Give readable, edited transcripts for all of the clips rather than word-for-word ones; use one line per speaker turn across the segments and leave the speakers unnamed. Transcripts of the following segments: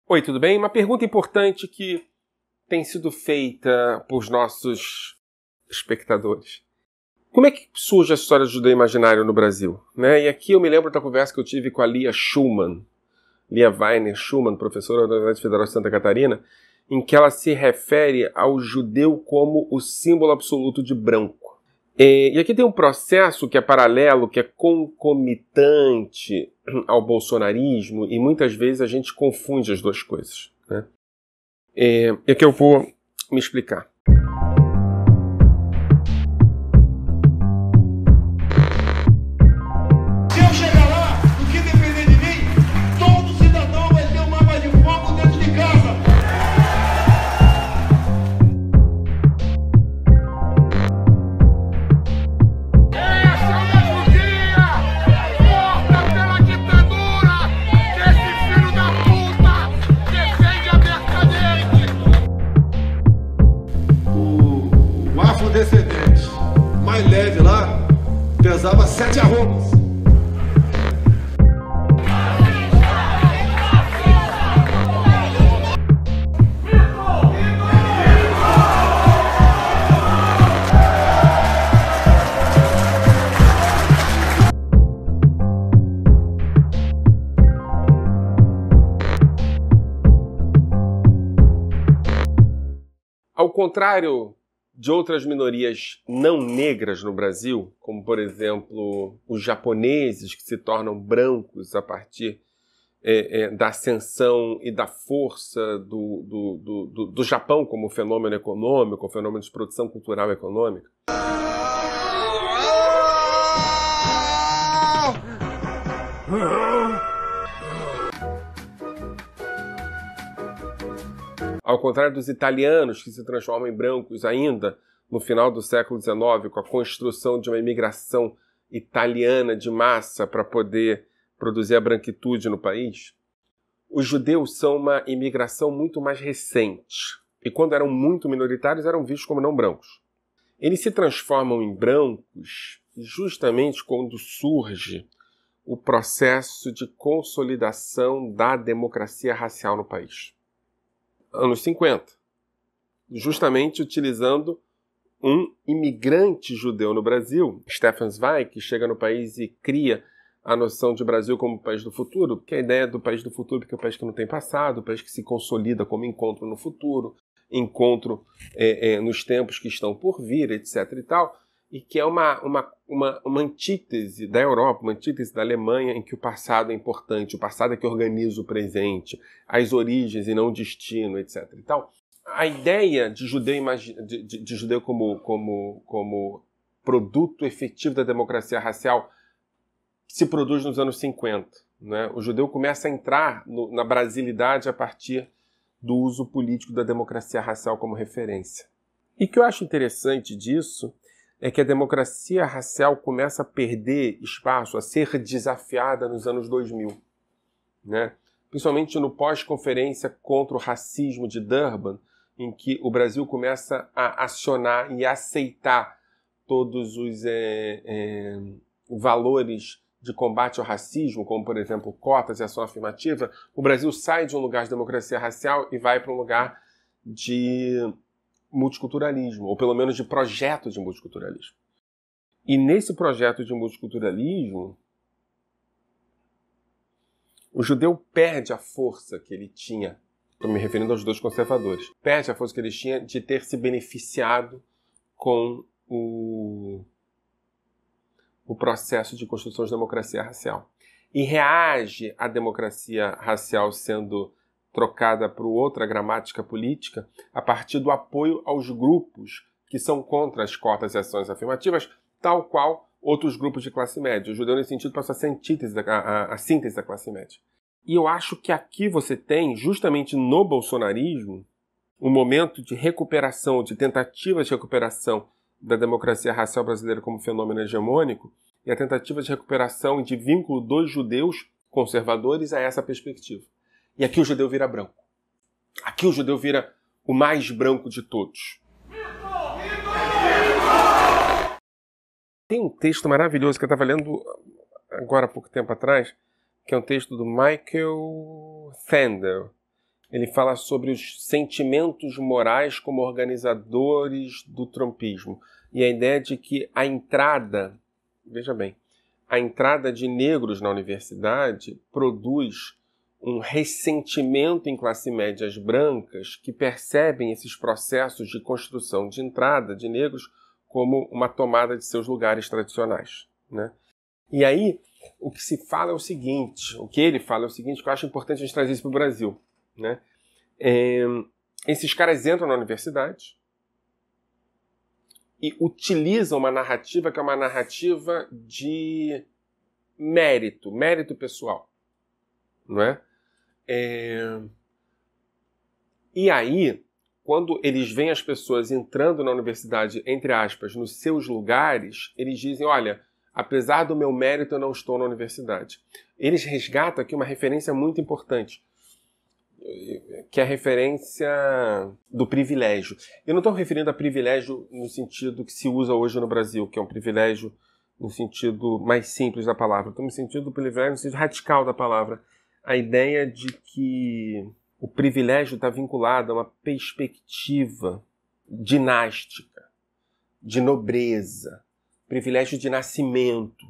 Oi, tudo bem? Uma pergunta importante que tem sido feita por nossos espectadores. Como é que surge a história do judeu imaginário no Brasil? E aqui eu me lembro da conversa que eu tive com a Lia Weiner Schumann, professora da Universidade Federal de Santa Catarina, em que ela se refere ao judeu como o símbolo absoluto de branco. E aqui tem um processo que é paralelo, que é concomitante ao bolsonarismo, e muitas vezes a gente confunde as duas coisas, né? E aqui eu vou me explicar.
Se eu chegar lá, o que depender de mim, todo cidadão vai ter uma arma de fogo dentro de casa. Essa é uma judia! Morta pela ditadura! Esse filho da puta defende abertamente! O afrodescendente mais leve lá pesava 7 arrobas.
Ao contrário de outras minorias não negras no Brasil, como, por exemplo, os japoneses que se tornam brancos a partir da ascensão e da força do Japão como fenômeno econômico, fenômeno de produção cultural econômica. Ao contrário dos italianos, que se transformam em brancos ainda no final do século XIX, com a construção de uma imigração italiana de massa para poder produzir a branquitude no país, os judeus são uma imigração muito mais recente. E quando eram muito minoritários, eram vistos como não brancos. Eles se transformam em brancos justamente quando surge o processo de consolidação da democracia racial no país. Anos 50, justamente utilizando um imigrante judeu no Brasil, Stefan Zweig, que chega no país e cria a noção de Brasil como país do futuro, que é a ideia do país do futuro, porque é o país que não tem passado, o país que se consolida como encontro no futuro, encontro nos tempos que estão por vir, etc. e tal, e que é uma antítese da Europa, uma antítese da Alemanha, em que o passado é importante, o passado é que organiza o presente, as origens e não o destino, etc. e tal. A ideia de judeu como produto efetivo da democracia racial se produz nos anos 50. Né? O judeu começa a entrar na brasilidade a partir do uso político da democracia racial como referência. E o que eu acho interessante disso é que a democracia racial começa a perder espaço, a ser desafiada nos anos 2000, né? Principalmente no pós-conferência contra o racismo de Durban, em que o Brasil começa a acionar e aceitar todos os valores de combate ao racismo, como, por exemplo, cotas e ação afirmativa. O Brasil sai de um lugar de democracia racial e vai para um lugar de multiculturalismo, ou pelo menos de projeto de multiculturalismo. E nesse projeto de multiculturalismo, o judeu perde a força que ele tinha, estou me referindo aos judeus conservadores, perde a força que ele tinha de ter se beneficiado com o processo de construção de democracia racial. E reage à democracia racial sendo trocada por outra gramática política a partir do apoio aos grupos que são contra as cotas e ações afirmativas, tal qual outros grupos de classe média. O judeu, nesse sentido, passa a ser a síntese da classe média. E eu acho que aqui você tem, justamente no bolsonarismo, um momento de recuperação, de tentativa de recuperação da democracia racial brasileira como fenômeno hegemônico e a tentativa de recuperação e de vínculo dos judeus conservadores a essa perspectiva. E aqui o judeu vira branco. Aqui o judeu vira o mais branco de todos. Tem um texto maravilhoso que eu estava lendo agora há pouco tempo atrás, que é um texto do Michael Sandel, Ele fala sobre os sentimentos morais como organizadores do trumpismo. E a ideia de que a entrada, veja bem, a entrada de negros na universidade produz um ressentimento em classe médias brancas que percebem esses processos de construção de entrada de negros como uma tomada de seus lugares tradicionais, né? E aí, o que se fala é o seguinte, o que ele fala é o seguinte, que eu acho importante a gente trazer isso para o Brasil, né? Esses caras entram na universidade e utilizam uma narrativa que é uma narrativa de mérito pessoal, não é? E aí, quando eles veem as pessoas entrando na universidade, entre aspas, nos seus lugares, eles dizem, olha, apesar do meu mérito, eu não estou na universidade. Eles resgatam aqui uma referência muito importante, que é a referência do privilégio. Eu não estou referindo a privilégio no sentido que se usa hoje no Brasil, que é um privilégio no sentido mais simples da palavra. Estou no sentido do privilégio, no sentido radical da palavra. A ideia de que o privilégio está vinculado a uma perspectiva dinástica, de nobreza, privilégio de nascimento.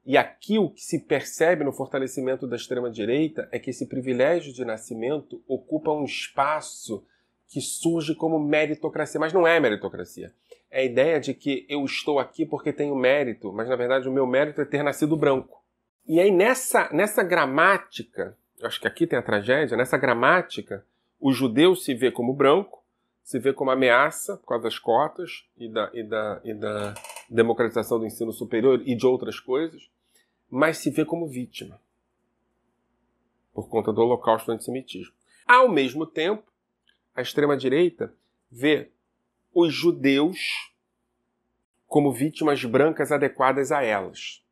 E aqui o que se percebe no fortalecimento da extrema-direita é que esse privilégio de nascimento ocupa um espaço que surge como meritocracia, mas não é meritocracia. É a ideia de que eu estou aqui porque tenho mérito, mas na verdade o meu mérito é ter nascido branco. E aí nessa gramática, eu acho que aqui tem a tragédia, nessa gramática, o judeu se vê como branco, se vê como ameaça por causa das cotas e da democratização do ensino superior e de outras coisas, mas se vê como vítima por conta do holocausto do antissemitismo. Ao mesmo tempo, a extrema-direita vê os judeus como vítimas brancas adequadas a elas.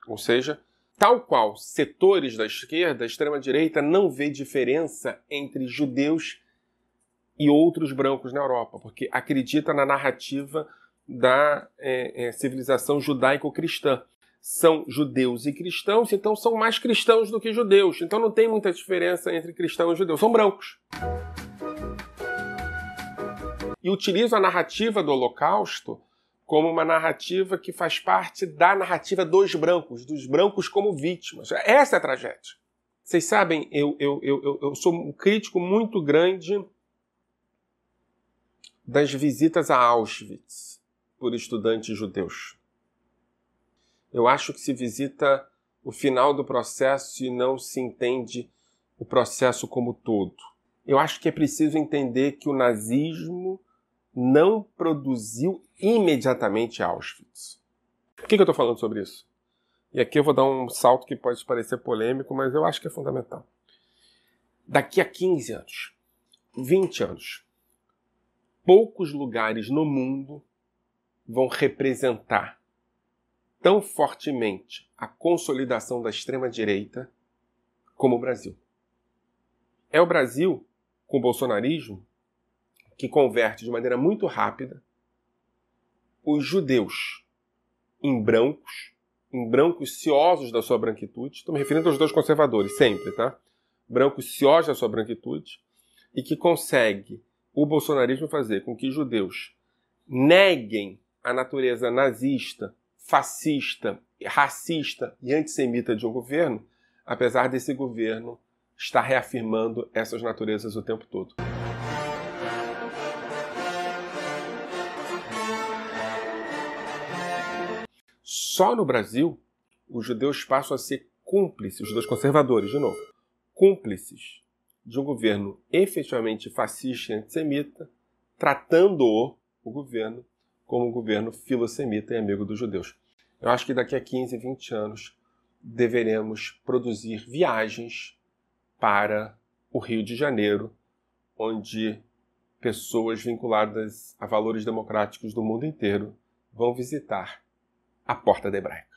Ou seja, tal qual setores da esquerda, a extrema-direita não vê diferença entre judeus e outros brancos na Europa, porque acredita na narrativa da civilização judaico-cristã. São judeus e cristãos, então são mais cristãos do que judeus. Então não tem muita diferença entre cristão e judeu. São brancos. E utilizam a narrativa do Holocausto como uma narrativa que faz parte da narrativa dos brancos como vítimas. Essa é a tragédia. Vocês sabem, eu sou um crítico muito grande das visitas a Auschwitz por estudantes judeus. Eu acho que se visita o final do processo e não se entende o processo como todo. Eu acho que é preciso entender que o nazismo não produziu imediatamente Auschwitz. Por que eu estou falando sobre isso? E aqui eu vou dar um salto que pode parecer polêmico, mas eu acho que é fundamental. Daqui a 15 anos, 20 anos, poucos lugares no mundo vão representar tão fortemente a consolidação da extrema-direita como o Brasil. É o Brasil, com o bolsonarismo, que converte de maneira muito rápida os judeus em brancos ciosos da sua branquitude. Estou me referindo aos dois conservadores, sempre, tá? Brancos ciosos da sua branquitude, e que consegue o bolsonarismo fazer com que judeus neguem a natureza nazista, fascista, racista e antissemita de um governo, apesar desse governo estar reafirmando essas naturezas o tempo todo. Só no Brasil, os judeus passam a ser cúmplices, os judeus conservadores, de novo, cúmplices de um governo efetivamente fascista e antissemita, tratando o governo como um governo filosemita e amigo dos judeus. Eu acho que daqui a 15, 20 anos deveremos produzir viagens para o Rio de Janeiro, onde pessoas vinculadas a valores democráticos do mundo inteiro vão visitar a Porta da Hebraica.